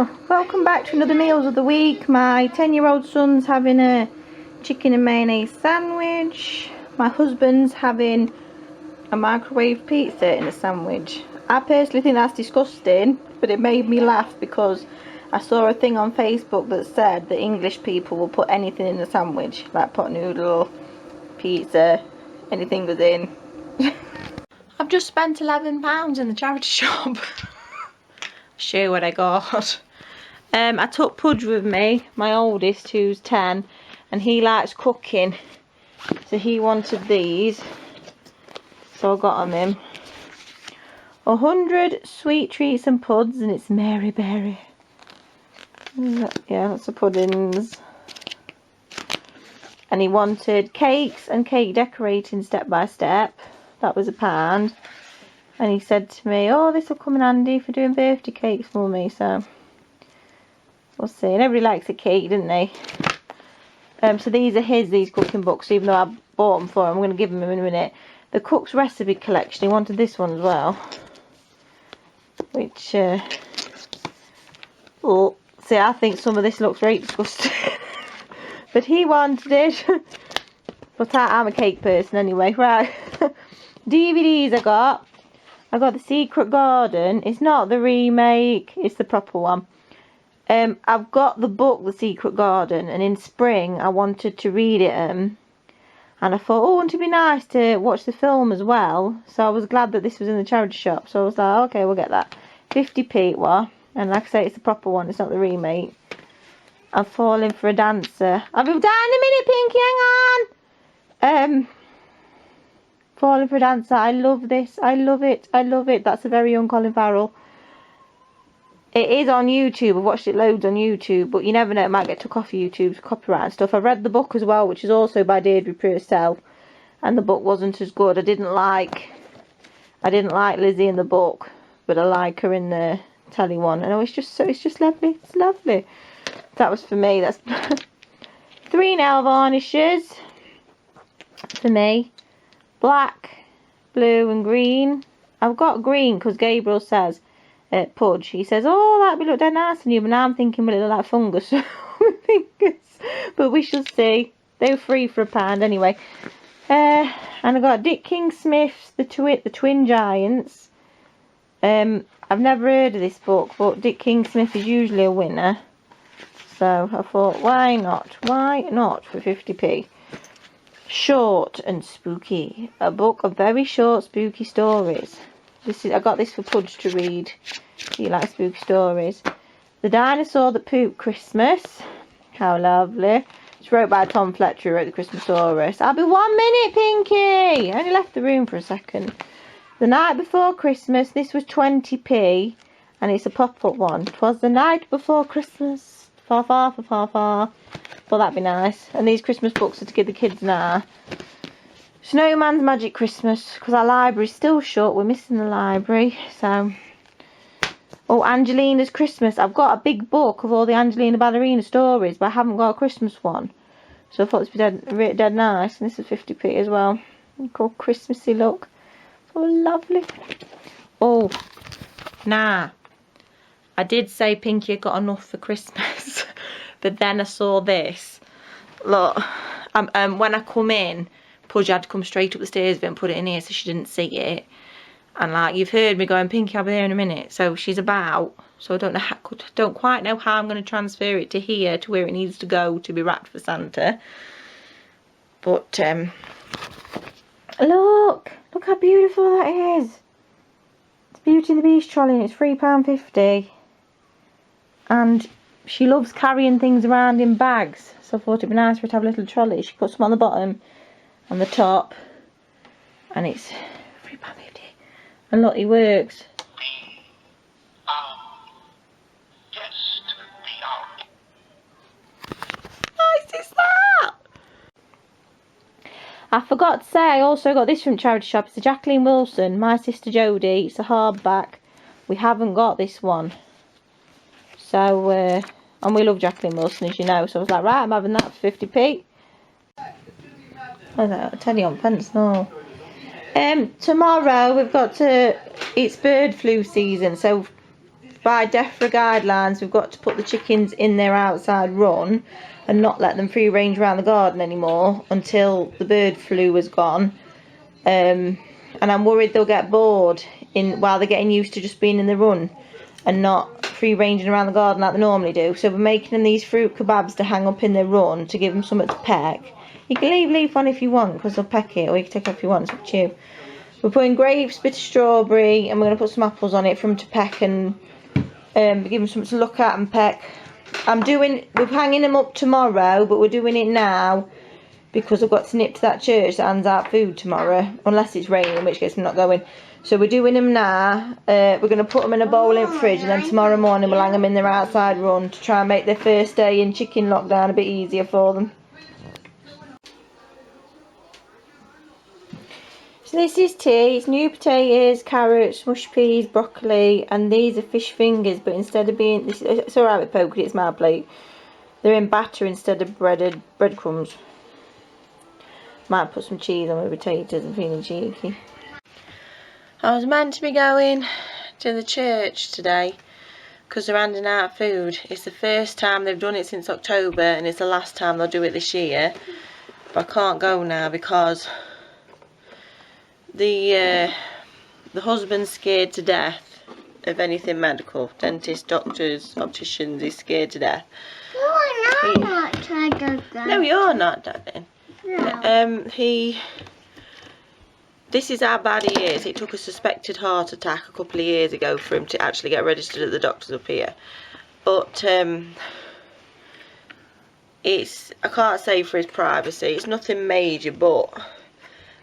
Oh, welcome back to another Meals of the Week. My 10-year-old son's having a chicken and mayonnaise sandwich. My husband's having a microwave pizza in a sandwich. I personally think that's disgusting, but it made me laugh because I saw a thing on Facebook that said that English people will put anything in a sandwich, like pot noodle, pizza, anything goes in. I've just spent £11 in the charity shop. Show you what I got. I took Pudge with me, my oldest, who's 10, and he likes cooking, so he wanted these, so I got him 100 sweet treats and puds, and it's Mary Berry. Yeah, that's the puddings. And he wanted cakes and cake decorating step by step. That was £1. And he said to me, oh, this will come in handy for doing birthday cakes for me, so we'll see. And everybody likes a cake, didn't they? So these are these cooking books, even though I bought them for him. I'm going to give them in a minute. The Cook's Recipe Collection, he wanted this one as well. Which, oh, see, I think some of this looks very disgusting. But he wanted it. But I'm a cake person anyway, right. DVDs I got The Secret Garden. It's not the remake, it's the proper one. I've got the book The Secret Garden, and in spring I wanted to read it, and I thought, oh, wouldn't it be nice to watch the film as well? So I was glad that this was in the charity shop, so I was like, okay, we'll get that. 50p it was, and like I say, it's the proper one, it's not the remake. I'm falling for a dancer. I'll be down in a minute, Pinky, hang on! Falling for a Dancer. I love this. I love it. I love it. That's a very young Colin Farrell. It is on YouTube. I've watched it loads on YouTube, but you never know. It might get took off YouTube for copyright and stuff. I've read the book as well, which is also by Deirdre Purcell, and the book wasn't as good. I didn't like Lizzie in the book, but I like her in the telly one. And it's just lovely. It's lovely. That was for me. That's 3 nail varnishes for me. Black, blue and green. I've got green because Gabriel says at Pudge, he says, oh, that would look dead nice on you, but now I'm thinking, will it look like fungus on my fingers? But we shall see. They were free for £1 anyway. And I got Dick King Smith's the Twin Giants. I've never heard of this book, but Dick King Smith is usually a winner. So I thought, why not? Why not for 50p? Short and Spooky, a book of very short spooky stories. I got this for Pudge to read. He likes spooky stories. The Dinosaur That Pooped Christmas. How lovely. It's wrote by Tom Fletcher, who wrote the Christmasaurus. I'll be 1 minute, Pinky. I only left the room for a second. The Night Before Christmas. This was 20p, and it's a pop-up one. 'Twas the night before Christmas. Far, far, far, far, far. Well, that'd be nice. And these Christmas books are to give the kids now. Snowman's Magic Christmas, because our library's still shut. We're missing the library, so. Oh, Angelina's Christmas. I've got a big book of all the Angelina Ballerina stories, but I haven't got a Christmas one. So I thought this would be dead nice. And this is 50p as well. Called Christmassy look. So lovely. Oh, nah. I did say Pinky had got enough for Christmas. But then I saw this. Look, when I come in, Pudge had to come straight up the stairs and put it in here so she didn't see it. And like, you've heard me going, Pinky, I'll be there in a minute. So she's about. So I don't quite know how I'm going to transfer it to here, to where it needs to go to be wrapped for Santa. But, look how beautiful that is. It's Beauty and the Beast trolley, and it's £3.50. And she loves carrying things around in bags, so I thought it'd be nice for her to have a little trolley. She puts them on the bottom and the top, and it's £3.50. And look, it works. Nice is that? I forgot to say, I also got this from charity shop. It's a Jacqueline Wilson, My Sister Jodie. It's a hardback. We haven't got this one. So, and we love Jacqueline Wilson, as you know. So I was like, right, I'm having that for 50p. I don't tell you on pence, no. Tomorrow we've got it's bird flu season. So by DEFRA guidelines, we've got to put the chickens in their outside run and not let them free range around the garden anymore until the bird flu is gone. And I'm worried they'll get bored while they're getting used to just being in the run and not free ranging around the garden like they normally do. So we're making them these fruit kebabs to hang up in their run to give them something to peck. You can leave one if you want, because they'll peck it, or you can take it if you want, it's up to you. We're putting grapes, bit of strawberry, and we're going to put some apples on it for them to peck and give them something to look at and peck. We're hanging them up tomorrow, but we're doing it now because I've got to nip to that church that hands out food tomorrow, unless it's raining, in which case I'm not going. So we're doing them now. We're going to put them in a bowl in the fridge, and then tomorrow morning we'll hang them in their outside run to try and make their first day in chicken lockdown a bit easier for them. So this is tea. It's new potatoes, carrots, mush peas, broccoli, and these are fish fingers, but instead of being, it's alright with poke, it's my plate. They're in batter instead of breadcrumbs. Might put some cheese on my potatoes, I'm feeling cheeky. I was meant to be going to the church today because they're handing out food. It's the first time they've done it since October, and it's the last time they'll do it this year. But I can't go now because the husband's scared to death of anything medical. Dentists, doctors, opticians, he's scared to death. No, I'm not trying to go. No, you're not, darling. No. This is how bad he is. It took a suspected heart attack a couple of years ago for him to actually get registered at the doctors up here. But I can't say for his privacy, it's nothing major, but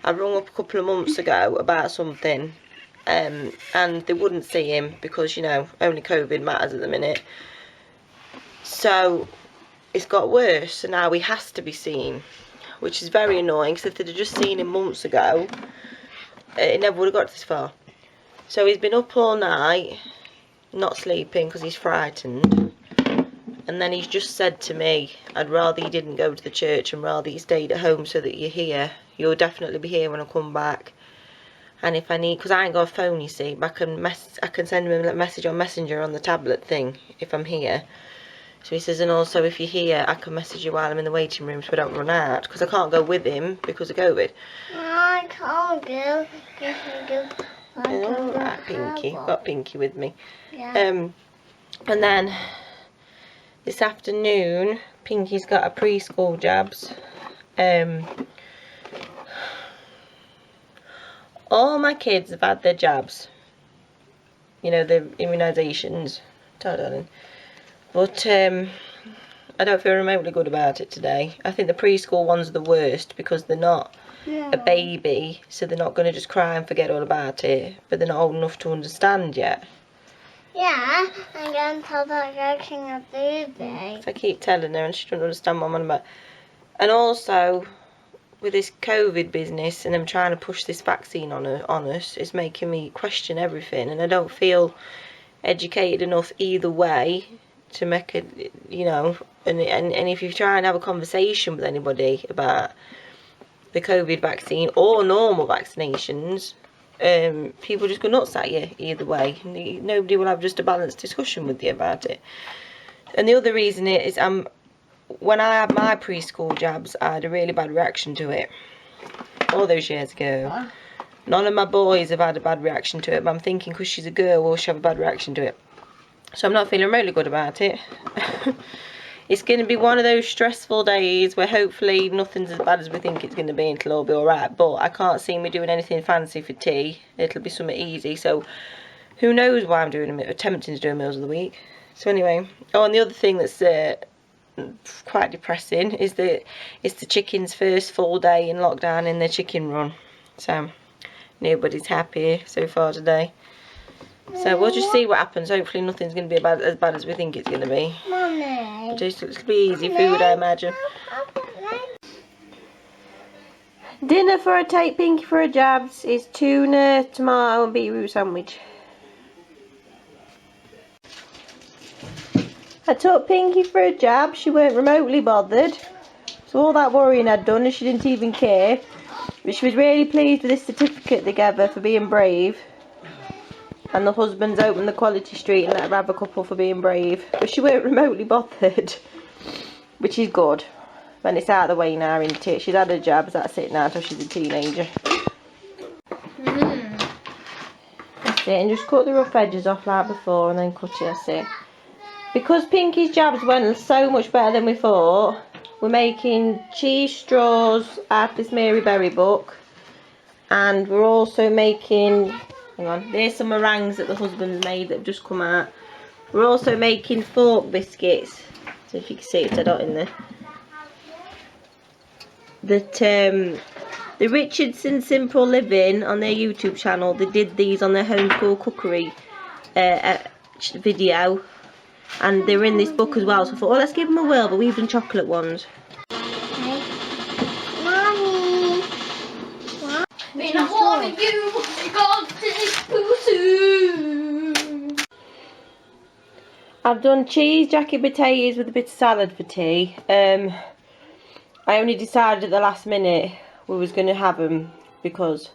I rung up a couple of months ago about something, and they wouldn't see him because, you know, only COVID matters at the minute. So it's got worse, so now he has to be seen, which is very annoying, because if they'd have just seen him months ago, it never would have got this far. So he's been up all night, not sleeping because he's frightened, and then he's just said to me, I'd rather you didn't go to the church and rather you stayed at home so that you're here. You'll definitely be here when I come back. And if I need, because I ain't got a phone, you see, but I can send him a message on Messenger on the tablet thing if I'm here. So he says, and also if you're here, I can message you while I'm in the waiting room so I don't run out, because I can't go with him because of COVID. I can't go. Alright, Pinky. Got Pinky with me. Yeah. And then this afternoon, Pinky's got her preschool jabs. All my kids have had their jabs. You know, the immunisations. Darling. But I don't feel remotely good about it today. I think the preschool ones are the worst because they're not a baby, so they're not going to just cry and forget all about it, but they're not old enough to understand yet. Yeah, I'm going to tell that girl a baby. So I keep telling her and she doesn't understand what I'm on about. And also, with this COVID business and them trying to push this vaccine on us, it's making me question everything, and I don't feel educated enough either way to make it, you know, and if you try and have a conversation with anybody about the COVID vaccine or normal vaccinations, people just go nuts at you either way. Nobody will have just a balanced discussion with you about it. And the other reason is when I had my preschool jabs, I had a really bad reaction to it all those years ago. None of my boys have had a bad reaction to it, but I'm thinking because she's a girl, will she have a bad reaction to it? So I'm not feeling remotely good about it. It's going to be one of those stressful days where hopefully nothing's as bad as we think it's going to be, and it'll all be alright. But I can't see me doing anything fancy for tea. It'll be something easy. So who knows why I'm attempting to do a meals of the week. So anyway. Oh, and the other thing that's quite depressing is that it's the chicken's first full day in lockdown in their chicken run. So nobody's happy so far today. So we'll just see what happens. Hopefully nothing's going to be as bad as we think it's going to be. Mommy. Just it'll be easy food, I imagine. Dinner for a take Pinky for a jabs is tuna, tomato and beetroot sandwich. I took Pinky for a jab. She weren't remotely bothered. So all that worrying I'd done, and she didn't even care. But she was really pleased with this certificate they gave her for being brave. And the husband's opened the Quality Street and let her have a couple for being brave. But she weren't remotely bothered, which is good. When it's out of the way now, isn't it? She's had her jabs, that's it now, till she's a teenager. That's it, and just cut the rough edges off like before and then cut it, that's it. Because Pinky's jabs went so much better than we thought, we're making cheese straws out of this Mary Berry book. And we're also making, hang on, there's some meringues that the husband's made that have just come out. We're also making fork biscuits. So if you can see it's a dot in there. That the Richardson Simple Living on their YouTube channel, they did these on their homeschool cookery video. And they're in this book as well, so I thought, oh, let's give them a whirl, but we've done chocolate ones. Mommy. Me not wanting you, got this poo-soo. I've done cheese jacket potatoes with a bit of salad for tea. I only decided at the last minute we was going to have them because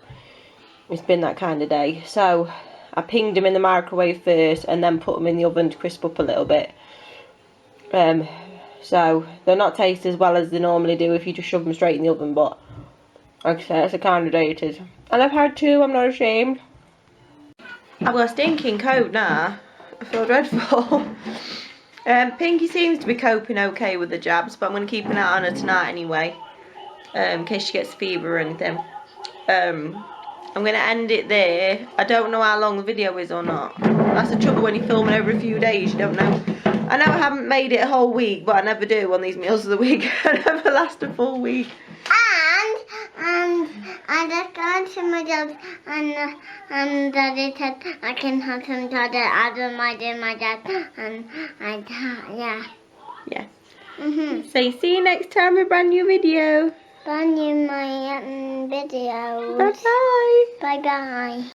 it's been that kind of day. So I pinged them in the microwave first and then put them in the oven to crisp up a little bit. So they'll not taste as well as they normally do if you just shove them straight in the oven, but like I say, that's the kind of day it is. And I've had two, I'm not ashamed. I've got a stinking cold now. I feel dreadful. Pinky seems to be coping okay with the jabs, but I'm going to keep an eye on her tonight anyway, in case she gets fever or anything. I'm going to end it there. I don't know how long the video is or not. That's the trouble when you're filming over a few days, you don't know. I know I haven't made it a whole week, but I never do on these meals of the week. I never last a full week. And I just got to my job and Daddy said I can have some chocolate out of my job and yeah. Yeah. So see you next time with a brand new video. Brand new my video. Bye bye. Bye bye.